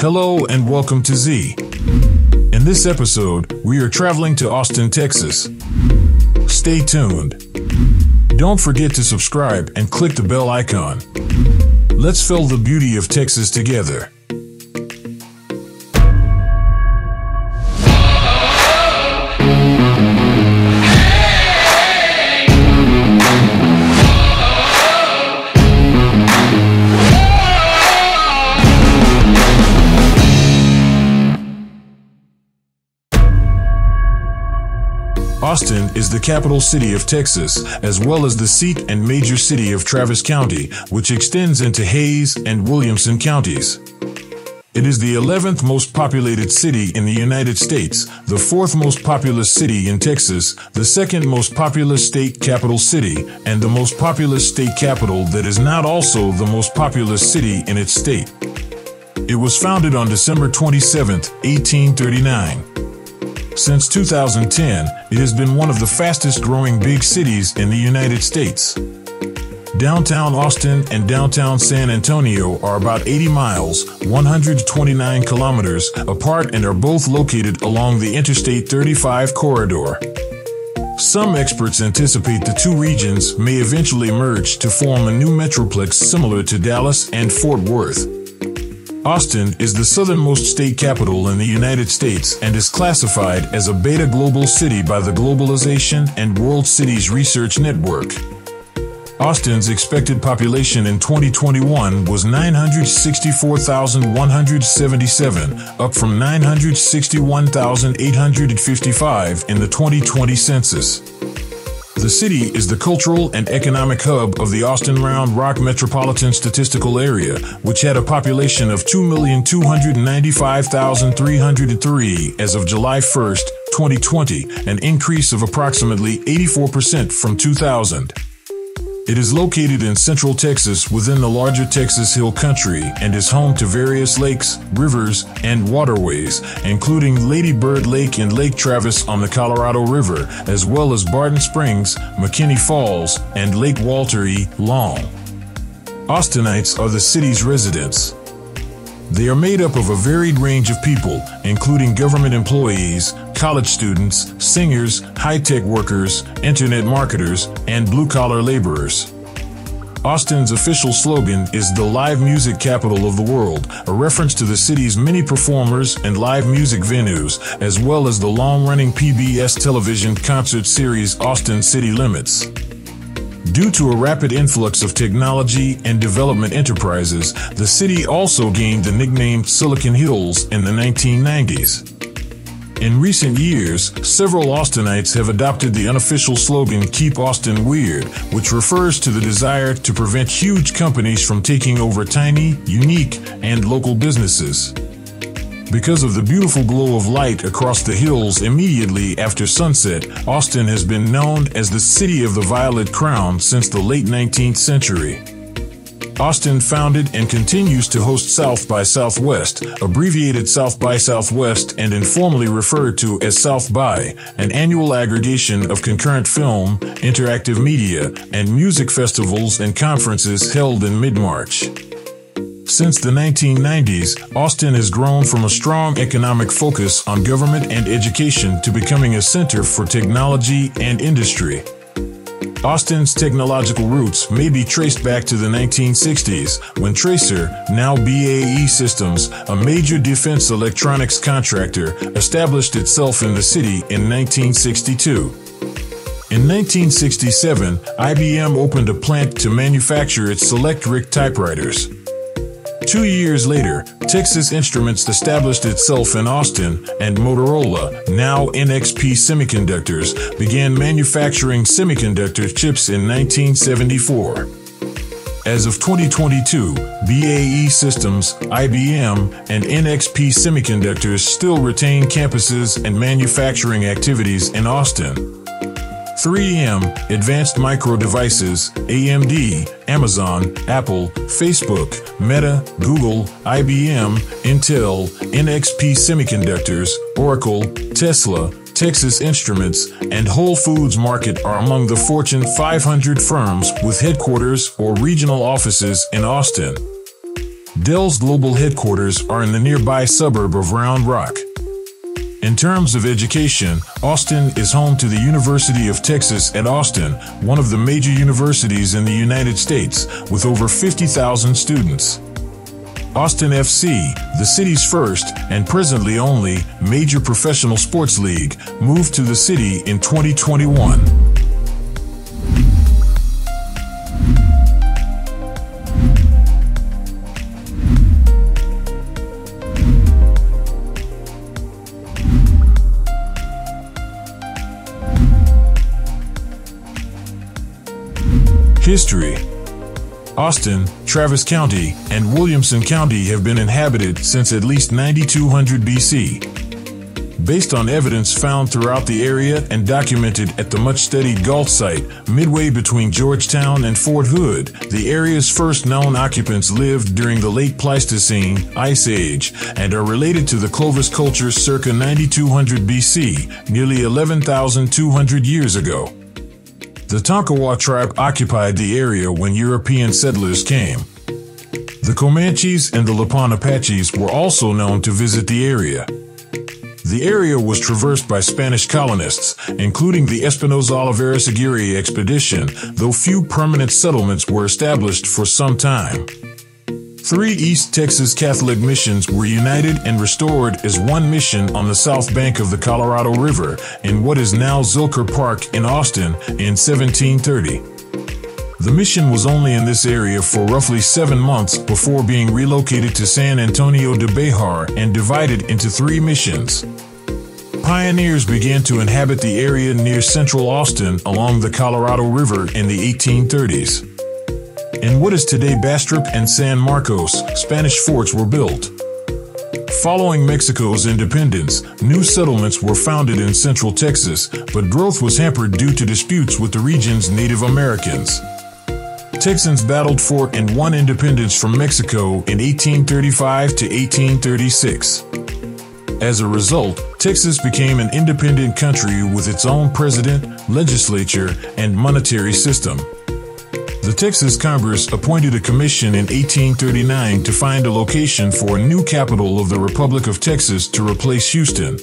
Hello and welcome to Z. In this episode, we are traveling to Austin, Texas. Stay tuned. Don't forget to subscribe and click the bell icon. Let's feel the beauty of Texas together. Austin is the capital city of Texas, as well as the seat and major city of Travis County, which extends into Hayes and Williamson counties. It is the 11th most populated city in the United States, the 4th most populous city in Texas, the 2nd most populous state capital city, and the most populous state capital that is not also the most populous city in its state. It was founded on December 27, 1839. Since 2010, it has been one of the fastest growing big cities in the United States. Downtown Austin and downtown San Antonio are about 80 miles, 129 kilometers apart and are both located along the Interstate 35 corridor. Some experts anticipate the two regions may eventually merge to form a new metroplex similar to Dallas and Fort Worth. Austin is the southernmost state capital in the United States and is classified as a Beta Global City by the Globalization and World Cities Research Network. Austin's expected population in 2021 was 964,177, up from 961,855 in the 2020 census. The city is the cultural and economic hub of the Austin-Round Rock Metropolitan Statistical Area, which had a population of 2,295,303 as of July 1, 2020, an increase of approximately 84% from 2000. It is located in central Texas within the larger Texas Hill Country and is home to various lakes, rivers, and waterways, including Lady Bird Lake and Lake Travis on the Colorado River, as well as Barton Springs, McKinney Falls, and Lake Walter E. Long. Austinites are the city's residents. They are made up of a varied range of people, including government employees, college students, singers, high-tech workers, internet marketers, and blue-collar laborers. Austin's official slogan is the live music capital of the world, a reference to the city's many performers and live music venues, as well as the long-running PBS television concert series Austin City Limits. Due to a rapid influx of technology and development enterprises, the city also gained the nickname Silicon Hills in the 1990s. In recent years, several Austinites have adopted the unofficial slogan Keep Austin Weird, which refers to the desire to prevent huge companies from taking over tiny, unique, and local businesses. Because of the beautiful glow of light across the hills immediately after sunset, Austin has been known as the City of the Violet Crown since the late 19th century. Austin founded and continues to host South by Southwest, abbreviated South by Southwest and informally referred to as South by, an annual aggregation of concurrent film, interactive media, and music festivals and conferences held in mid-March. Since the 1990s, Austin has grown from a strong economic focus on government and education to becoming a center for technology and industry. Austin's technological roots may be traced back to the 1960s, when Tracer, now BAE Systems, a major defense electronics contractor, established itself in the city in 1962. In 1967, IBM opened a plant to manufacture its Selectric typewriters. 2 years later, Texas Instruments established itself in Austin, and Motorola, now NXP Semiconductors, began manufacturing semiconductor chips in 1974. As of 2022, BAE Systems, IBM, and NXP Semiconductors still retain campuses and manufacturing activities in Austin. 3M, Advanced Micro Devices, AMD, Amazon, Apple, Facebook, Meta, Google, IBM, Intel, NXP Semiconductors, Oracle, Tesla, Texas Instruments, and Whole Foods Market are among the Fortune 500 firms with headquarters or regional offices in Austin. Dell's global headquarters are in the nearby suburb of Round Rock. In terms of education, Austin is home to the University of Texas at Austin, one of the major universities in the United States, with over 50,000 students. Austin FC, the city's first and presently only major professional sports league, moved to the city in 2021. History. Austin, Travis County, and Williamson County have been inhabited since at least 9200 BC. Based on evidence found throughout the area and documented at the much-studied Galt site, midway between Georgetown and Fort Hood, the area's first known occupants lived during the late Pleistocene Ice Age and are related to the Clovis culture circa 9200 BC, nearly 11,200 years ago. The Tonkawa tribe occupied the area when European settlers came. The Comanches and the Lipan Apaches were also known to visit the area. The area was traversed by Spanish colonists, including the Espinosa Olivares Aguirre expedition, though few permanent settlements were established for some time. 3 East Texas Catholic missions were united and restored as one mission on the south bank of the Colorado River in what is now Zilker Park in Austin in 1730. The mission was only in this area for roughly 7 months before being relocated to San Antonio de Bejar and divided into 3 missions. Pioneers began to inhabit the area near central Austin along the Colorado River in the 1830s. In what is today Bastrop and San Marcos, Spanish forts were built. Following Mexico's independence, new settlements were founded in central Texas, but growth was hampered due to disputes with the region's Native Americans. Texans battled for and won independence from Mexico in 1835 to 1836. As a result, Texas became an independent country with its own president, legislature, and monetary system. The Texas Congress appointed a commission in 1839 to find a location for a new capital of the Republic of Texas to replace Houston.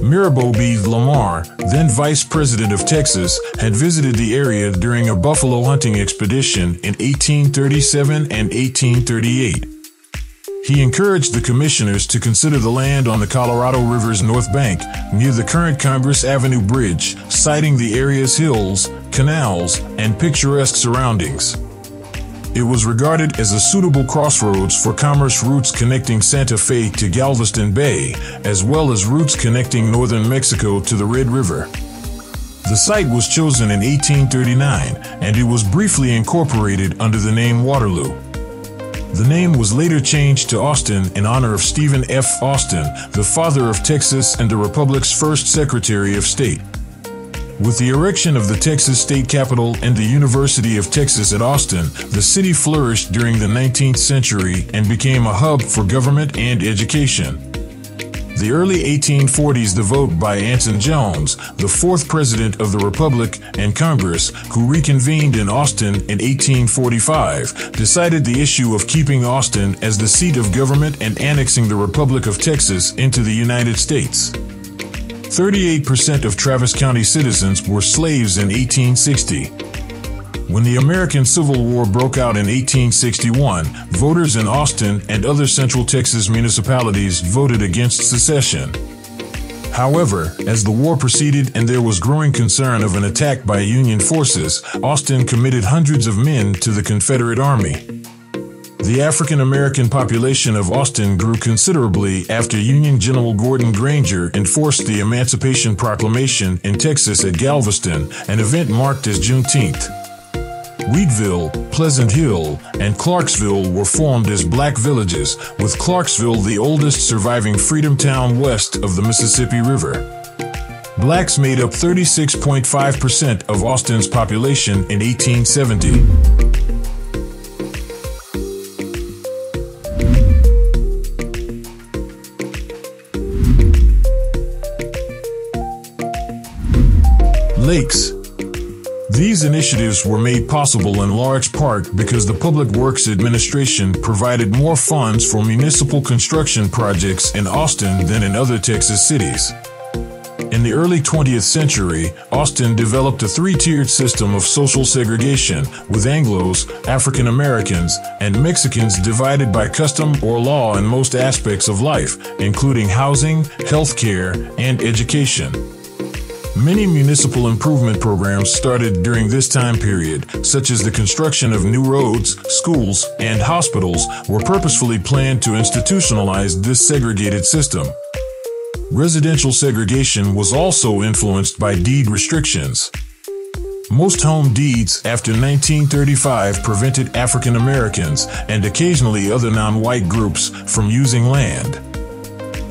Mirabeau B. Lamar, then Vice President of Texas, had visited the area during a buffalo hunting expedition in 1837 and 1838. He encouraged the commissioners to consider the land on the Colorado River's north bank, near the current Congress Avenue Bridge, citing the area's hills, canals, and picturesque surroundings. It was regarded as a suitable crossroads for commerce routes connecting Santa Fe to Galveston Bay, as well as routes connecting northern Mexico to the Red River. The site was chosen in 1839, and it was briefly incorporated under the name Waterloo. The name was later changed to Austin in honor of Stephen F. Austin, the father of Texas and the Republic's first Secretary of State. With the erection of the Texas state capitol and the University of Texas at Austin, the city flourished during the 19th century and became a hub for government and education. The early 1840s, the vote by Anson Jones, the 4th President of the Republic and Congress, who reconvened in Austin in 1845, decided the issue of keeping Austin as the seat of government and annexing the Republic of Texas into the United States. 38% of Travis County citizens were slaves in 1860. When the American Civil War broke out in 1861, voters in Austin and other Central Texas municipalities voted against secession. However, as the war proceeded and there was growing concern of an attack by Union forces, Austin committed hundreds of men to the Confederate Army. The African American population of Austin grew considerably after Union General Gordon Granger enforced the Emancipation Proclamation in Texas at Galveston, an event marked as Juneteenth. Wheatville, Pleasant Hill, and Clarksville were formed as black villages, with Clarksville the oldest surviving freedom town west of the Mississippi River. Blacks made up 36.5% of Austin's population in 1870. Lakes. These initiatives were made possible in large part because the Public Works Administration provided more funds for municipal construction projects in Austin than in other Texas cities. In the early 20th century, Austin developed a three-tiered system of social segregation, with Anglos, African Americans, and Mexicans divided by custom or law in most aspects of life, including housing, healthcare, and education. Many municipal improvement programs started during this time period, such as the construction of new roads, schools, and hospitals, were purposefully planned to institutionalize this segregated system. Residential segregation was also influenced by deed restrictions. Most home deeds after 1935 prevented African Americans and occasionally other non-white groups from using land.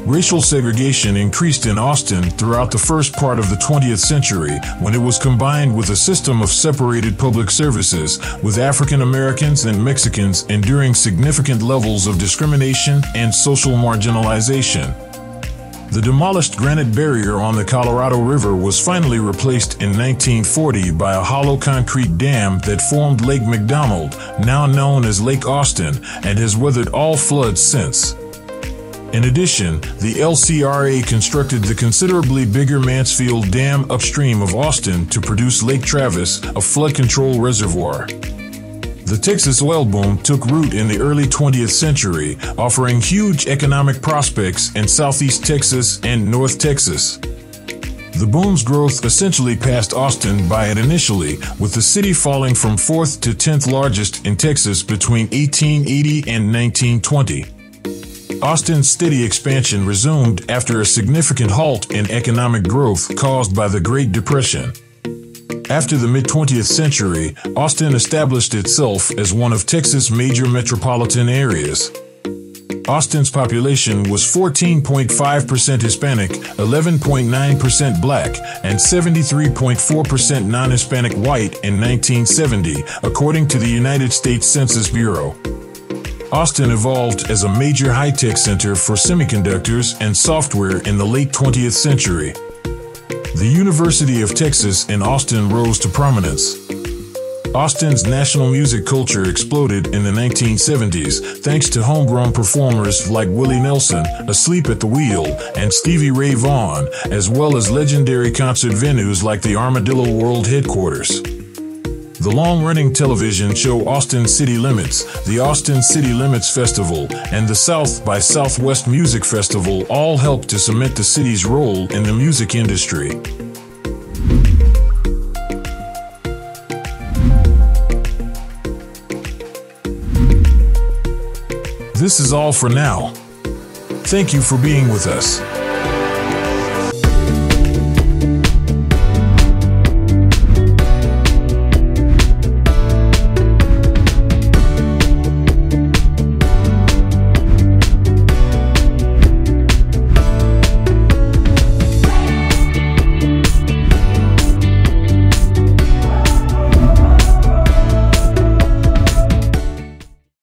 Racial segregation increased in Austin throughout the first part of the 20th century when it was combined with a system of separated public services, with African Americans and Mexicans enduring significant levels of discrimination and social marginalization. The demolished granite barrier on the Colorado River was finally replaced in 1940 by a hollow concrete dam that formed Lake McDonald, now known as Lake Austin, and has weathered all floods since. In addition, the LCRA constructed the considerably bigger Mansfield Dam upstream of Austin to produce Lake Travis, a flood control reservoir. The Texas oil boom took root in the early 20th century, offering huge economic prospects in southeast Texas and North Texas. The boom's growth essentially passed Austin by it initially, with the city falling from 4th to 10th largest in Texas between 1880 and 1920. Austin's steady expansion resumed after a significant halt in economic growth caused by the Great Depression. After the mid-20th century, Austin established itself as one of Texas' major metropolitan areas. Austin's population was 14.5% Hispanic, 11.9% Black, and 73.4% non-Hispanic white in 1970, according to the United States Census Bureau. Austin evolved as a major high-tech center for semiconductors and software in the late 20th century. The University of Texas in Austin rose to prominence. Austin's national music culture exploded in the 1970s thanks to homegrown performers like Willie Nelson, Asleep at the Wheel, and Stevie Ray Vaughan, as well as legendary concert venues like the Armadillo World Headquarters. The long-running television show Austin City Limits, the Austin City Limits Festival, and the South by Southwest Music Festival all helped to cement the city's role in the music industry. This is all for now. Thank you for being with us.